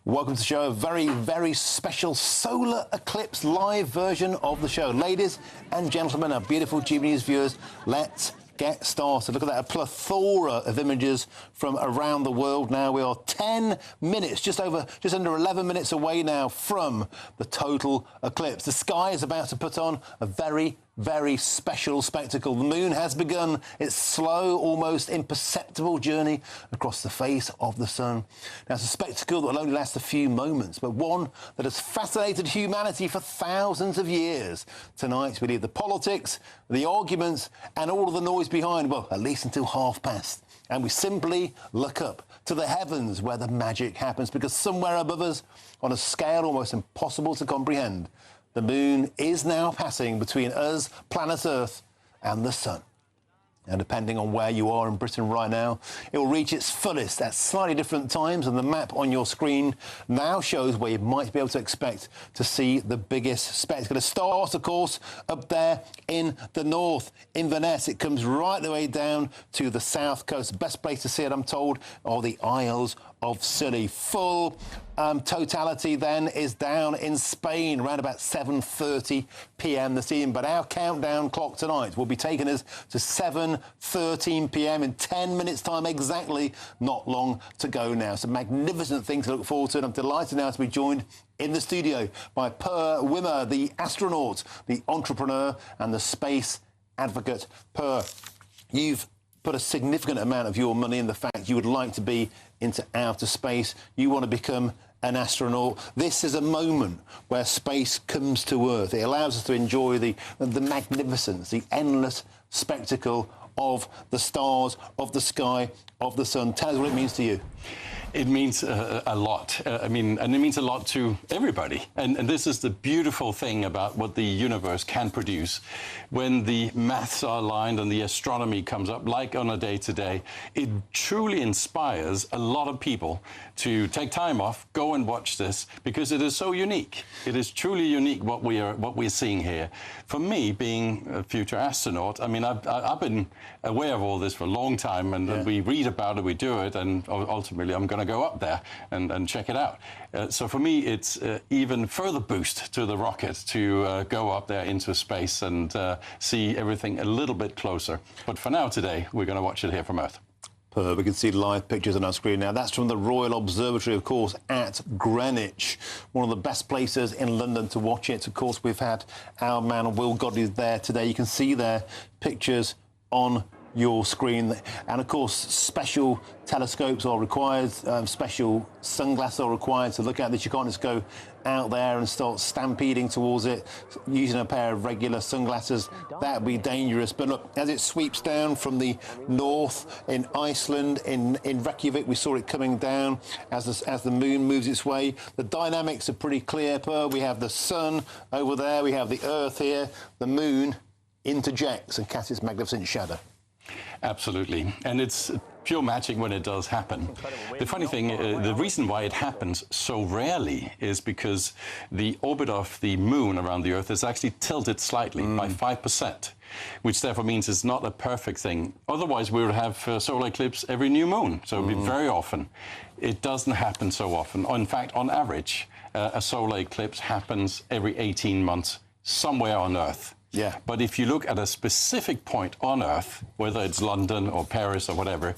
Welcome to the show, a very, very special solar eclipse live version of the show. Ladies and gentlemen, our beautiful GB News viewers, let's get started. Look at that, a plethora of images from around the world now. We are 10 minutes, just under 11 minutes away now from the total eclipse. The sky is about to put on a very, very special spectacle. The moon has begun its slow, almost imperceptible journey across the face of the sun. Now, it's a spectacle that will only last a few moments, but one that has fascinated humanity for thousands of years. Tonight, we leave the politics, the arguments, and all of the noise behind, well, at least until past. And we simply look up to the heavens where the magic happens, because somewhere above us, on a scale almost impossible to comprehend, the moon is now passing between us, planet Earth, and the sun. And depending on where you are in Britain right now, it will reach its fullest at slightly different times, and the map on your screen now shows where you might be able to expect to see the biggest spectacle. It starts, of course, up there in the north, Inverness. It comes right the way down to the south coast. The best place to see it, I'm told, are the Isles of Scilly. Full totality then is down in Spain around about 7:30 p.m. this evening. But our countdown clock tonight will be taking us to 7:13 p.m. in 10 minutes' time exactly. Not long to go now. It's a magnificent thing to look forward to, and I'm delighted now to be joined in the studio by Per Wimmer, the astronaut, the entrepreneur, and the space advocate. Per, you've put a significant amount of your money in the fact you would like to be into outer space. You want to become an astronaut. This is a moment where space comes to Earth. It allows us to enjoy the magnificence, the endless spectacle of the stars, of the sky, of the sun. Tell us what it means to you. It means a lot. And it means a lot to everybody. And this is the beautiful thing about what the universe can produce. When the maths are aligned and the astronomy comes up, like on a day today, it truly inspires a lot of people to take time off, go and watch this, because it is so unique. It is truly unique what we're seeing here. For me, being a future astronaut, I've been aware of all this for a long time, and we read about it, we do it, and ultimately I'm going to go up there and check it out. So for me, it's even further boost to the rocket to go up there into space and see everything a little bit closer. But for now today, we're going to watch it here from Earth. We can see live pictures on our screen now. That's from the Royal Observatory, of course, at Greenwich. One of the best places in London to watch it. Of course, we've had our man Will Godley there today. You can see there pictures on your screen, and of course special telescopes are required, special sunglasses are required to look at this. You can't just go out there and start stampeding towards it using a pair of regular sunglasses. That would be dangerous. But look, as it sweeps down from the north in Iceland, in Reykjavik, we saw it coming down as the moon moves its way. The dynamics are pretty clear, Per. We have the sun over there, we have the Earth here, the moon interjects and casts its magnificent shadow. Absolutely. And it's pure magic when it does happen. The funny thing, the reason why it happens so rarely is because the orbit of the moon around the Earth is actually tilted slightly by 5%, which therefore means it's not a perfect thing. Otherwise, we would have solar eclipse every new moon, so it would be very often. It doesn't happen so often. In fact, on average, a solar eclipse happens every 18 months somewhere on Earth. Yeah. But if you look at a specific point on Earth, whether it's London or Paris or whatever,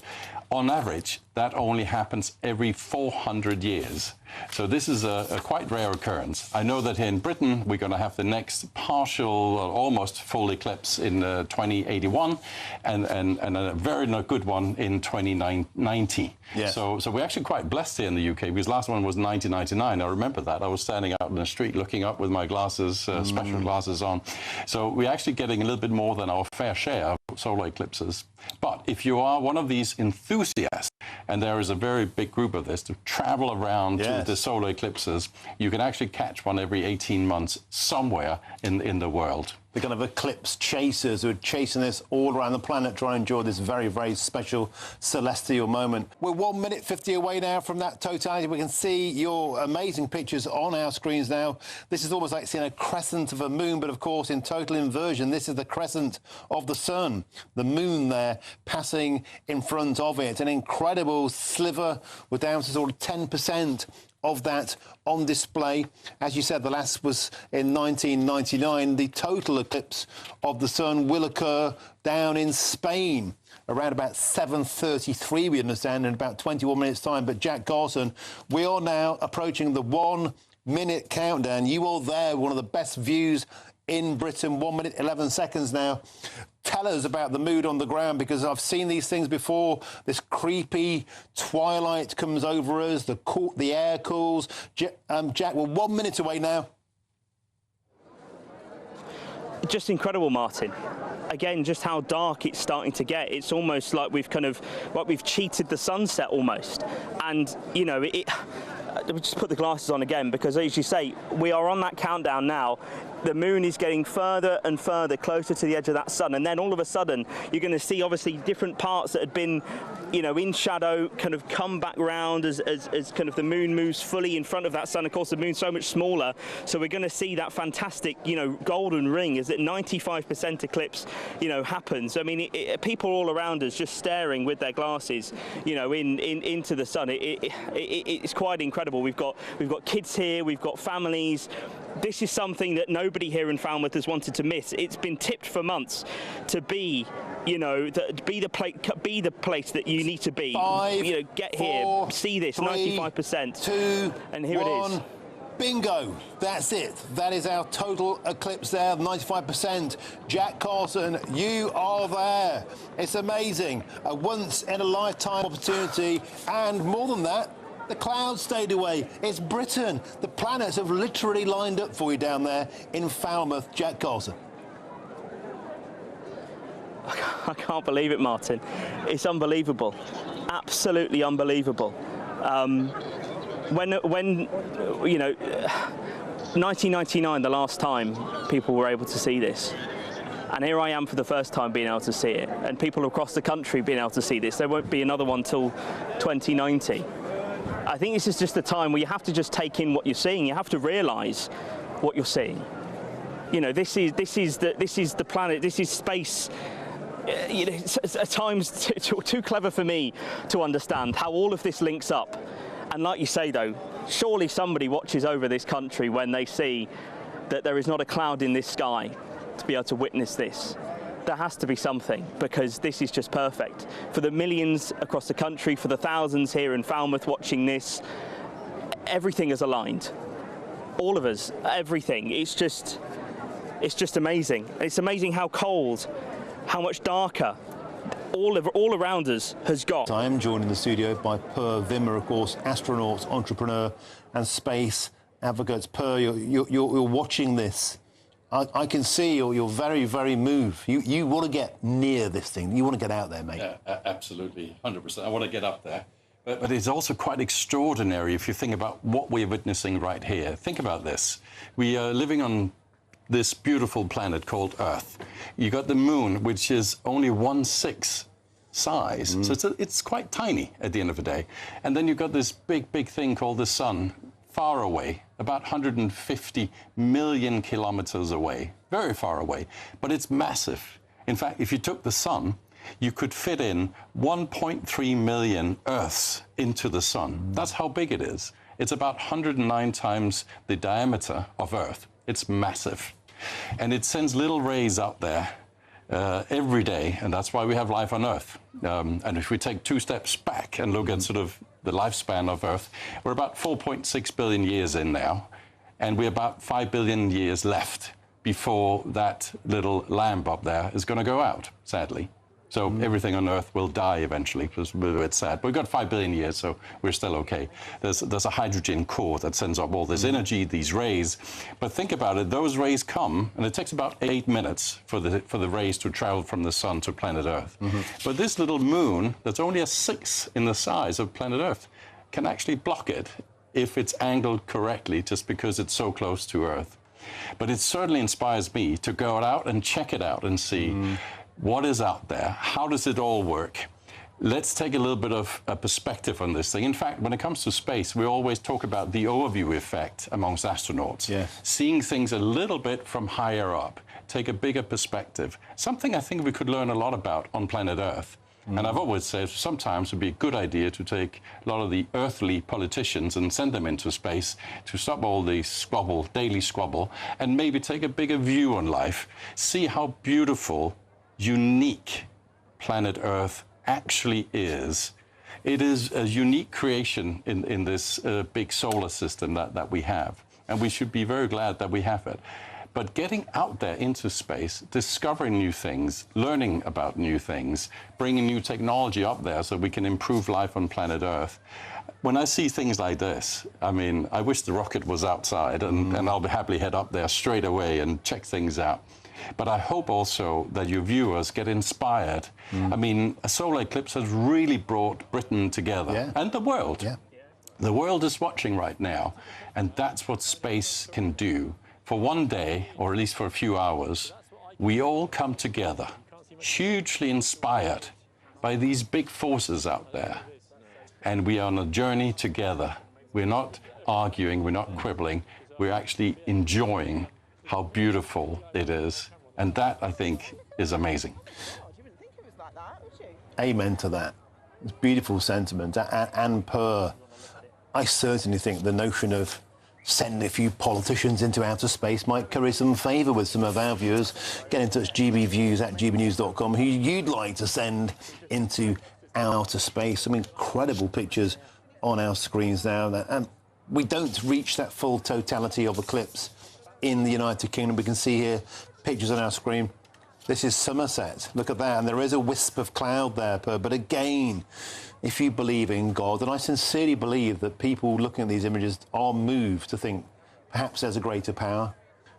on average, that only happens every 400 years. So this is a quite rare occurrence. I know that here in Britain, we're going to have the next partial, almost full eclipse in 2081, and a very good one in 2090. Yeah. So we're actually quite blessed here in the UK, because last one was 1999. I remember that. I was standing out in the street looking up with my glasses, special glasses on. So we're actually getting a little bit more than our fair share of solar eclipses. But if you are one of these enthusiasts, and there is a very big group of this, to travel around to the solar eclipses, you can actually catch one every 18 months somewhere in the world. The kind of eclipse chasers who are chasing this all around the planet, trying to enjoy this very, very special celestial moment. We're 1 minute 50 away now from that totality. We can see your amazing pictures on our screens now. This is almost like seeing a crescent of a moon, but of course in total inversion, this is the crescent of the sun. The moon there passing in front of it. An incredible sliver. We're down to sort of 10% of that on display. As you said, the last was in 1999. The total eclipse of the sun will occur down in Spain around about 7:33, we understand, in about 21 minutes' time. But Jack Carson, we are now approaching the 1 minute countdown. You are there, one of the best views in Britain, 1 minute 11 seconds now. Tell us about the mood on the ground, because I've seen these things before. This creepy twilight comes over us, the air cools. Jack, we're 1 minute away now. Just incredible, Martin. Again, just how dark it's starting to get. It's almost like we've cheated the sunset almost. And, you know, just put the glasses on again, because as you say, we are on that countdown now. The moon is getting further and further closer to the edge of that sun, and then all of a sudden you're going to see obviously different parts that had been, you know, in shadow kind of come back round as kind of the moon moves fully in front of that sun. Of course, the moon's so much smaller, so we're going to see that fantastic, you know, golden ring as that 95% eclipse, you know, happens. I mean, people all around us just staring with their glasses, you know, into the sun. It's quite incredible. We've got kids here, we've got families. This is something that nobody here in Falmouth has wanted to miss. It's been tipped for months to be, you know, be the place that you need to be. 5, you know, get 4, here, see this, 95%. 2, and here 1. it is. Bingo! That's it. That is our total eclipse there, 95%. Jack Carson, you are there. It's amazing. A once-in-a-lifetime opportunity, and more than that, the clouds stayed away. It's Britain. The planets have literally lined up for you down there in Falmouth. Jack Carson. I can't believe it, Martin. It's unbelievable. Absolutely unbelievable. When you know, 1999, the last time people were able to see this. And here I am for the first time being able to see it. And people across the country being able to see this. There won't be another one till 2090. I think this is just a time where you have to just take in what you're seeing. You have to realise what you're seeing. You know, this is the planet. This is space. You know, it's at times too clever for me to understand how all of this links up. And like you say, though, surely somebody watches over this country when they see that there is not a cloud in this sky to be able to witness this. There has to be something, because this is just perfect. For the millions across the country, for the thousands here in Falmouth watching this, everything is aligned. All of us, everything. It's just amazing. It's amazing how cold, how much darker all around us has got. I am joined in the studio by Per Wimmer, of course, astronaut, entrepreneur and space advocate. Per, you're watching this. I can see you're very, very moved. You want to get near this thing. You want to get out there, mate. Yeah, absolutely, 100%. I want to get up there. But it's also quite extraordinary if you think about what we're witnessing right here. Think about this. We are living on this beautiful planet called Earth. You got the moon, which is only 1/6 size. So it's quite tiny at the end of the day. And then you've got this big, big thing called the sun, far away, about 150 million kilometers away, very far away, but it's massive. In fact, if you took the sun, you could fit in 1.3 million Earths into the sun. That's how big it is. It's about 109 times the diameter of Earth. It's massive. And it sends little rays out there every day, and that's why we have life on Earth. And if we take 2 steps back and look at sort of the lifespan of Earth, we're about 4.6 billion years in now, and we're about 5 billion years left before that little lamp up there is going to go out, sadly. So everything on Earth will die eventually, because it's sad. But we've got 5 billion years, so we're still okay. There's a hydrogen core that sends up all this energy, these rays. But think about it, those rays come, and it takes about 8 minutes for the rays to travel from the sun to planet Earth. But this little moon, that's only a 1/6 in the size of planet Earth, can actually block it if it's angled correctly, just because it's so close to Earth. But it certainly inspires me to go out and check it out and see what is out there, how does it all work. Let's take a little bit of a perspective on this thing. In fact, when it comes to space, we always talk about the overview effect amongst astronauts. Yeah. Seeing things a little bit from higher up, take a bigger perspective. Something I think we could learn a lot about on planet Earth. And I've always said sometimes it would be a good idea to take a lot of the earthly politicians and send them into space to stop all the squabble, daily squabble, and maybe take a bigger view on life, see how beautiful, unique planet Earth actually is. It is a unique creation in this big solar system that we have, and we should be very glad that we have it. But getting out there into space, discovering new things, learning about new things, bringing new technology up there so we can improve life on planet Earth. When I see things like this, I mean, I wish the rocket was outside and I'll happily head up there straight away and check things out. But I hope also that your viewers get inspired. I mean, a solar eclipse has really brought Britain together and the world. Yeah. The world is watching right now, and that's what space can do. For one day, or at least for a few hours, we all come together, hugely inspired by these big forces out there. And we are on a journey together. We're not arguing, we're not quibbling, we're actually enjoying how beautiful it is. And that, I think, is amazing. Amen to that. It's beautiful sentiment. And I certainly think the notion of sending a few politicians into outer space might curry some favour with some of our viewers. Get in touch, gbviews@gbnews.com, who you'd like to send into outer space. Some incredible pictures on our screens now. And we don't reach that full totality of Eclipse in the United Kingdom. We can see here pictures on our screen. This is Somerset. Look at that. And there is a wisp of cloud there, but again, if you believe in God, and I sincerely believe that people looking at these images are moved to think perhaps there's a greater power,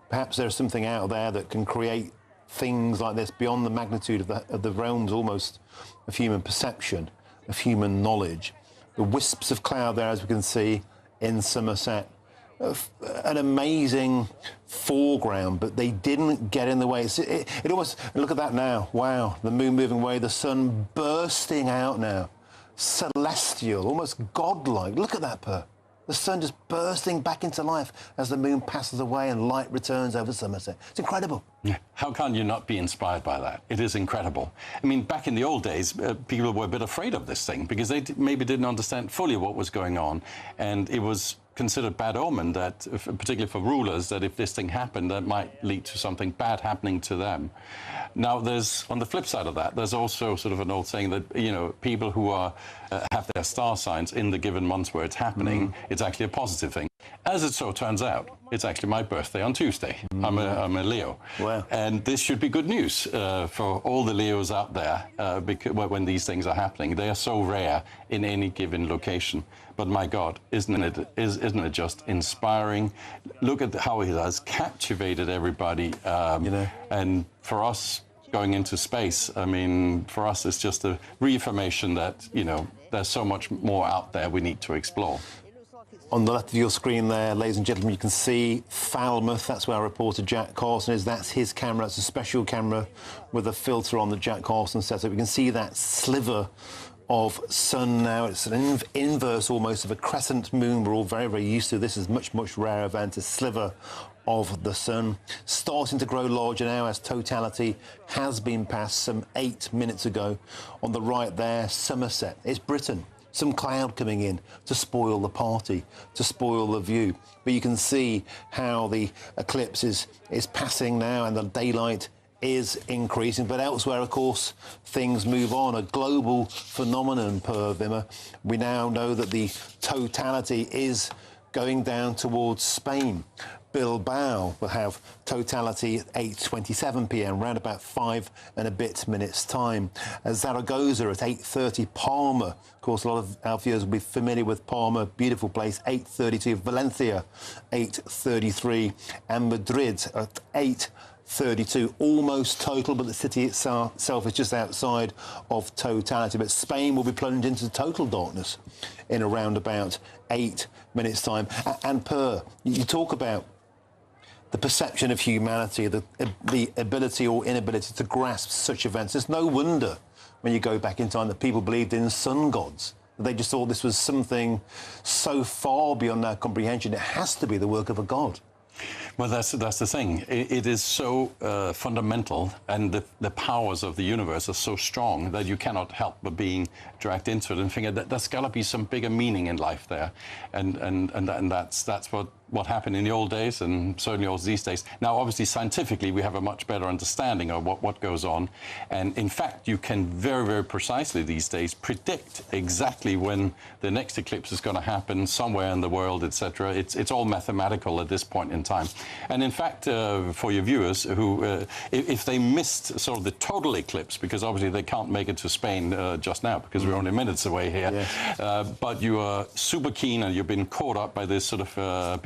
perhaps there's something out there that can create things like this beyond the magnitude of the realms almost of human perception, of human knowledge. The wisps of cloud there, as we can see in Somerset, an amazing foreground, but they didn't get in the way. It almost, look at that now. Wow, the moon moving away, the sun bursting out now. Celestial, almost godlike. Look at that, Per. The sun just bursting back into life as the moon passes away and light returns over Somerset. It's incredible. Yeah. How can you not be inspired by that? It is incredible. I mean, back in the old days, people were a bit afraid of this thing because they maybe didn't understand fully what was going on. And it was considered bad omen, that, particularly for rulers, that if this thing happened, that might lead to something bad happening to them. Now, there's, on the flip side of that, there's also sort of an old saying that, you know, people who are have their star signs in the given months where it's happening, it's actually a positive thing. As it so turns out, it's actually my birthday on Tuesday. I'm a Leo. Wow. And this should be good news for all the Leos out there, because when these things are happening. They are so rare in any given location. But my God, isn't it just inspiring? Look at how it has captivated everybody. You know. And for us, going into space, I mean, for us, it's just a reaffirmation that, you know, there's so much more out there we need to explore. On the left of your screen there, ladies and gentlemen, you can see Falmouth. That's where our reporter Jack Carson is. That's his camera. It's a special camera with a filter on that Jack Carson set up. You can see that sliver of sun now. It's an inverse almost of a crescent moon. We're all very, very used to. This is much, much rarer event, a sliver of the sun. Starting to grow larger now as totality has been passed some 8 minutes ago. On the right there, Somerset. It's Britain. Some cloud coming in to spoil the party, to spoil the view. But you can see how the eclipse is passing now and the daylight is increasing. But elsewhere, of course, things move on. A global phenomenon, per Wimmer. We now know that the totality is going down towards Spain. Bilbao will have totality at 8:27 p.m, around about 5 and a bit minutes time. Zaragoza at 8:30, Palma. Of course, a lot of our viewers will be familiar with Palma, beautiful place, 8:32. Valencia, 8:33. And Madrid at 8:32, almost total, but the city itself is just outside of totality. But Spain will be plunged into total darkness in around about 8 minutes' time. And Per, you talk about the perception of humanity, the ability or inability to grasp such events. It's no wonder when you go back in time that people believed in sun gods. They just thought this was something so far beyond our comprehension. It has to be the work of a god. Well, that's the thing. It is so fundamental, and the powers of the universe are so strong that you cannot help but being dragged into it and think that there's got to be some bigger meaning in life there, and that's what happened in the old days, and certainly also these days. Now, obviously, scientifically, we have a much better understanding of what goes on, and in fact, you can very, very precisely these days predict exactly when the next eclipse is going to happen somewhere in the world, etc. It's all mathematical at this point in time. And in fact, for your viewers who, if they missed sort of the total eclipse, because obviously they can't make it to Spain just now because we're only minutes away here, yes. But you are super keen and you've been caught up by this sort of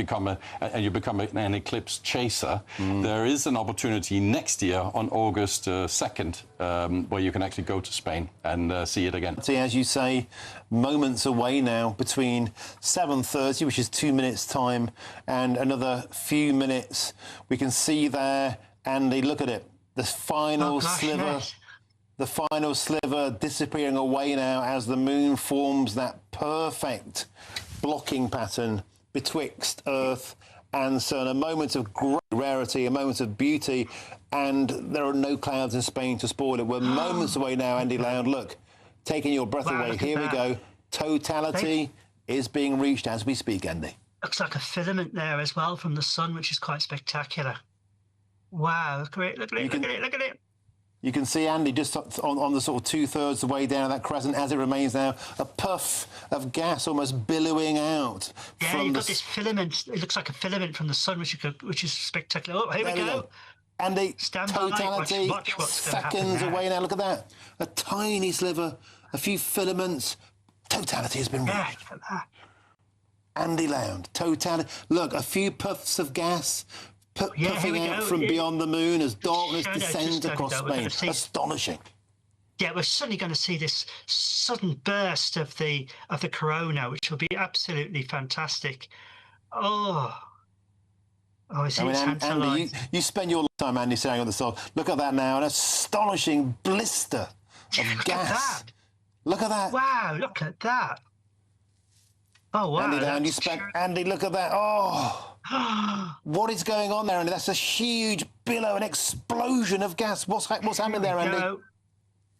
you become an eclipse chaser. There is an opportunity next year on August 2nd where you can actually go to Spain and see it again. See, as you say, moments away now, between 7:30, which is 2 minutes time, and another few minutes. We can see there, Andy, look at it, the final sliver. Yes. The final sliver disappearing away now as the moon forms that perfect blocking pattern betwixt Earth and Sun. A moment of great rarity, a moment of beauty, and there are no clouds in Spain to spoil it. We're moments away now, Andy Loud. Look, taking your breath away. Here we go. Totality is being reached as we speak, Andy. Looks like a filament there as well from the sun, which is quite spectacular. Wow, look at it, look at it, look at it, look at it. You can see, Andy, just on the sort of 2/3 the way down that crescent as it remains now, a puff of gas almost billowing out. Yeah, you've got this filament. It looks like a filament from the sun, which is spectacular. Oh, here we go. Andy, stand totality, by. Watch what's seconds away now. Look at that. A tiny sliver, a few filaments. Totality has been reached. Yeah, look at that. Andy Loud, totality. Look, a few puffs of gas puffing out from beyond the moon as darkness descends across Spain. Astonishing. Yeah, we're suddenly going to see this sudden burst of the corona, which will be absolutely fantastic. It's tantalizing. Andy, you spend your time, Andy, saying on the side, look at that now, an astonishing blister of gas. Look at that. Wow, look at that. Oh, wow. Andy, look at that. Oh. What is going on there, Andy? That's a huge billow, an explosion of gas. What's happening there, Andy?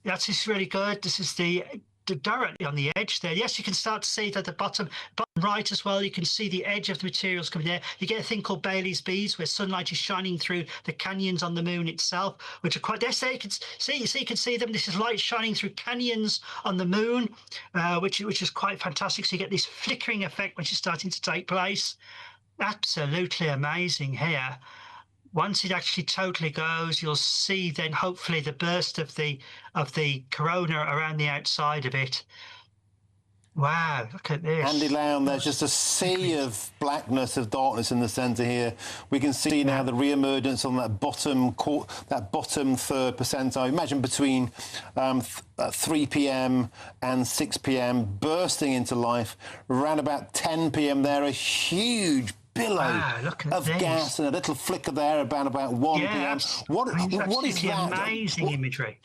That's really good. This is the directly on the edge there. Yes, you can start to see it at the bottom right as well. You can see the edge of the materials coming there. You get a thing called Bailey's beads, where sunlight is shining through the canyons on the moon itself, which are quite. There, you can see them. This is light shining through canyons on the moon, which is quite fantastic. So you get this flickering effect which is starting to take place. Absolutely amazing here. Once it actually totally goes, you'll see then hopefully the burst of the corona around the outside of it. Wow, look at this. Andy Lown, there's just a sea of blackness, of darkness in the centre here. We can see now the re-emergence on that bottom third percentile. Imagine between 3 p.m. and 6 p.m. bursting into life. Around about 10 p.m. there, a huge billow of gas and a little flicker there about 1 p.m. What is that? Amazing imagery.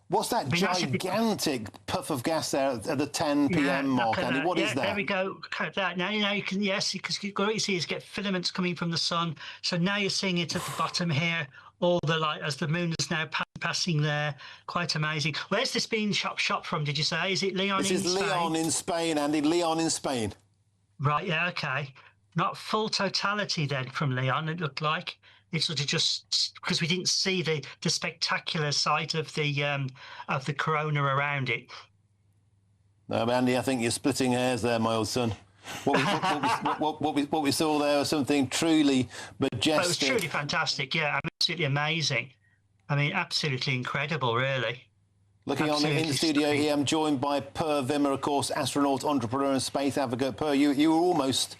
What's that gigantic puff of gas there at the 10 p.m. mark, Andy? What is that? There we go. Look at that. Now you can, because what you see is get filaments coming from the sun. So now you're seeing it at the bottom here, all the light as the moon is now passing there. Quite amazing. Where's this being shot from, did you say? Is it Leon in Spain? This is Leon in Spain, Andy. Leon in Spain. Right, yeah, okay. Not full totality then from Leon, it looked like. It's sort of just because we didn't see the spectacular sight of the corona around it. No, Andy, I think you're splitting hairs there, my old son. What we saw there was something truly majestic. Well, it was truly fantastic, yeah, absolutely amazing. I mean, absolutely incredible, really. Looking on in the studio here, I'm joined by Per Wimmer, of course, astronaut, entrepreneur and space advocate. Per, you were almost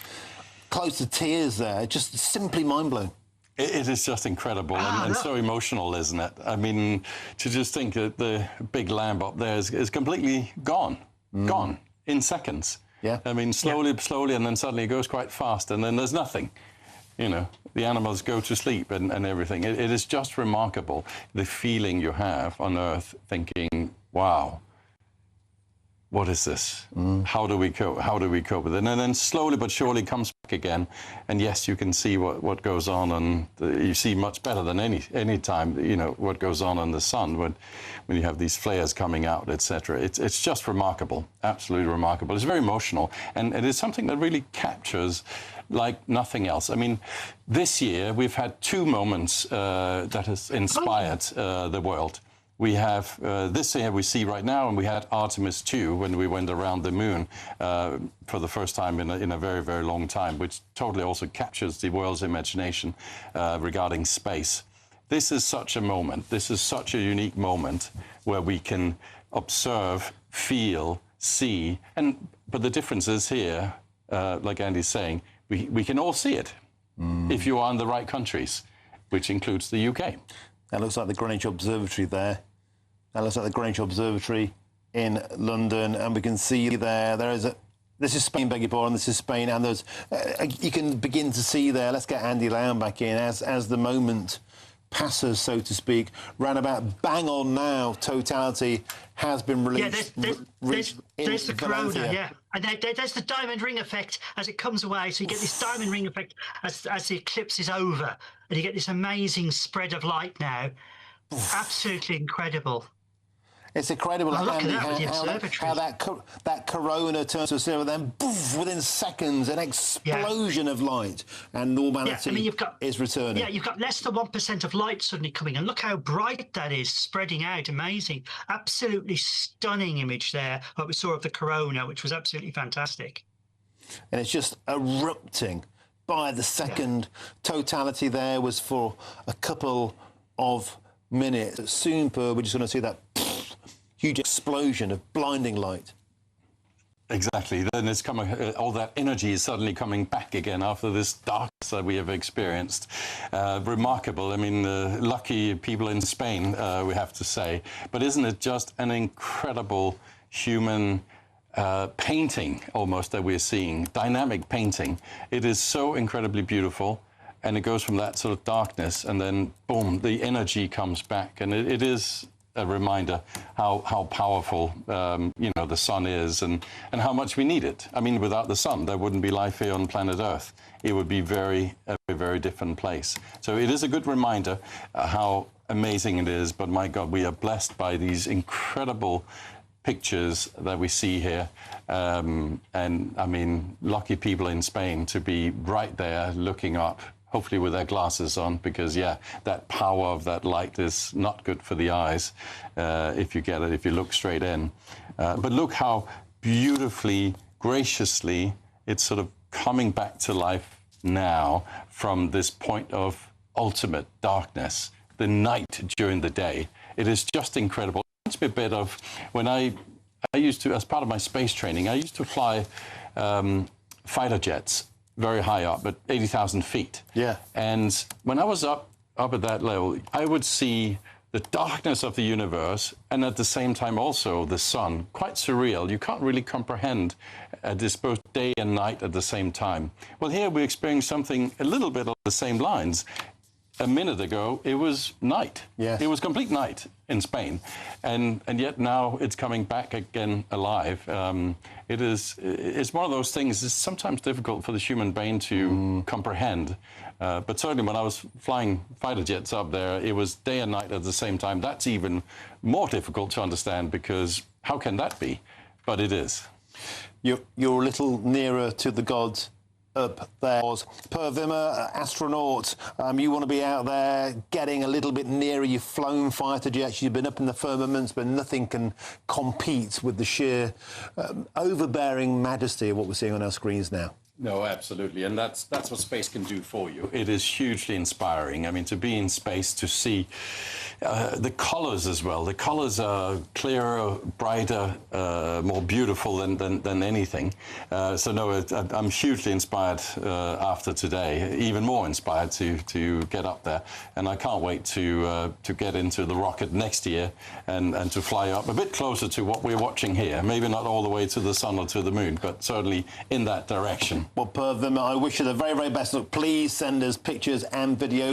close to tears there, just simply mind-blowing. It is just incredible and so emotional, isn't it? I mean, to just think that the big lamp up there is completely gone in seconds. Yeah. I mean, slowly, and then suddenly it goes quite fast, and then there's nothing. You know, the animals go to sleep and everything. It is just remarkable, the feeling you have on Earth thinking, wow, what is this? How do we cope? How do we cope with it? And then slowly but surely comes back again. And yes, you can see what goes on you see much better than any time, you know, what goes on the sun when you have these flares coming out, etc. It's just remarkable, absolutely remarkable. It's very emotional, and it is something that really captures like nothing else. I mean, this year we've had two moments that has inspired the world. We have this year we see right now, and we had Artemis 2 when we went around the moon for the first time in a very, very long time, which totally also captures the world's imagination regarding space. This is such a moment. This is such a unique moment where we can observe, feel, see, but the difference is here, like Andy's saying, we can all see it if you are in the right countries, which includes the UK. That looks like the Greenwich Observatory there. That looks like the Greenwich Observatory in London, and we can see this is Spain, beg your pardon, this is Spain, and there's, you can begin to see there, let's get Andy Lown back in, as the moment passes, so to speak, round about bang on now, totality has been released. Yeah, there's the corona, yeah. And there's the diamond ring effect as it comes away. So you get this diamond ring effect as the eclipse is over. And you get this amazing spread of light now. Absolutely incredible. It's incredible, Andy, how that corona turns to a silver, then poof, within seconds, an explosion of light, and normality is returning. Yeah, you've got less than 1% of light suddenly coming, and look how bright that is, spreading out, amazing. Absolutely stunning image there, what we saw of the corona, which was absolutely fantastic. And it's just erupting by the second. Totality there was for a couple of minutes. Soon, we're just going to see that huge explosion of blinding light. Exactly. Then it's coming. All that energy is suddenly coming back again after this darkness that we have experienced. Remarkable. I mean, lucky people in Spain, we have to say. But isn't it just an incredible human painting, almost, that we're seeing? Dynamic painting. It is so incredibly beautiful. And it goes from that sort of darkness, and then, boom, the energy comes back. And it is a reminder how powerful, you know, the sun is, and how much we need it. I mean, without the sun, there wouldn't be life here on planet Earth. It would be a very, very different place. So it is a good reminder how amazing it is. But my God, we are blessed by these incredible pictures that we see here. And I mean, lucky people in Spain to be right there looking up, hopefully with their glasses on, because, yeah, that power of that light is not good for the eyes if you look straight in. But look how beautifully, graciously, it's sort of coming back to life now from this point of ultimate darkness, the night during the day. It is just incredible. It reminds me a bit of when I used to, as part of my space training, I used to fly fighter jets very high up, at 80,000 feet. Yeah. And when I was up at that level, I would see the darkness of the universe, and at the same time also the sun. Quite surreal. You can't really comprehend this both day and night at the same time. Well, here we experience something a little bit on the same lines. A minute ago, it was night. Yes. It was complete night in Spain. And yet now it's coming back again alive. It's one of those things, it's sometimes difficult for the human brain to comprehend. But certainly when I was flying fighter jets up there, it was day and night at the same time. That's even more difficult to understand, because how can that be? But it is. You're a little nearer to the gods up there. Per Wimmer, astronaut, you want to be out there getting a little bit nearer. You've flown fighter jets, you've been up in the firmaments, but nothing can compete with the sheer overbearing majesty of what we're seeing on our screens now. No, absolutely. And that's what space can do for you. It is hugely inspiring. I mean, to be in space, to see the colors as well. The colors are clearer, brighter, more beautiful than anything. So no, I'm hugely inspired after today, even more inspired to get up there. And I can't wait to get into the rocket next year and to fly up a bit closer to what we're watching here. Maybe not all the way to the sun or to the moon, but certainly in that direction. Well, Per Wimmer, I wish you the very, very best luck. Please send us pictures and videos.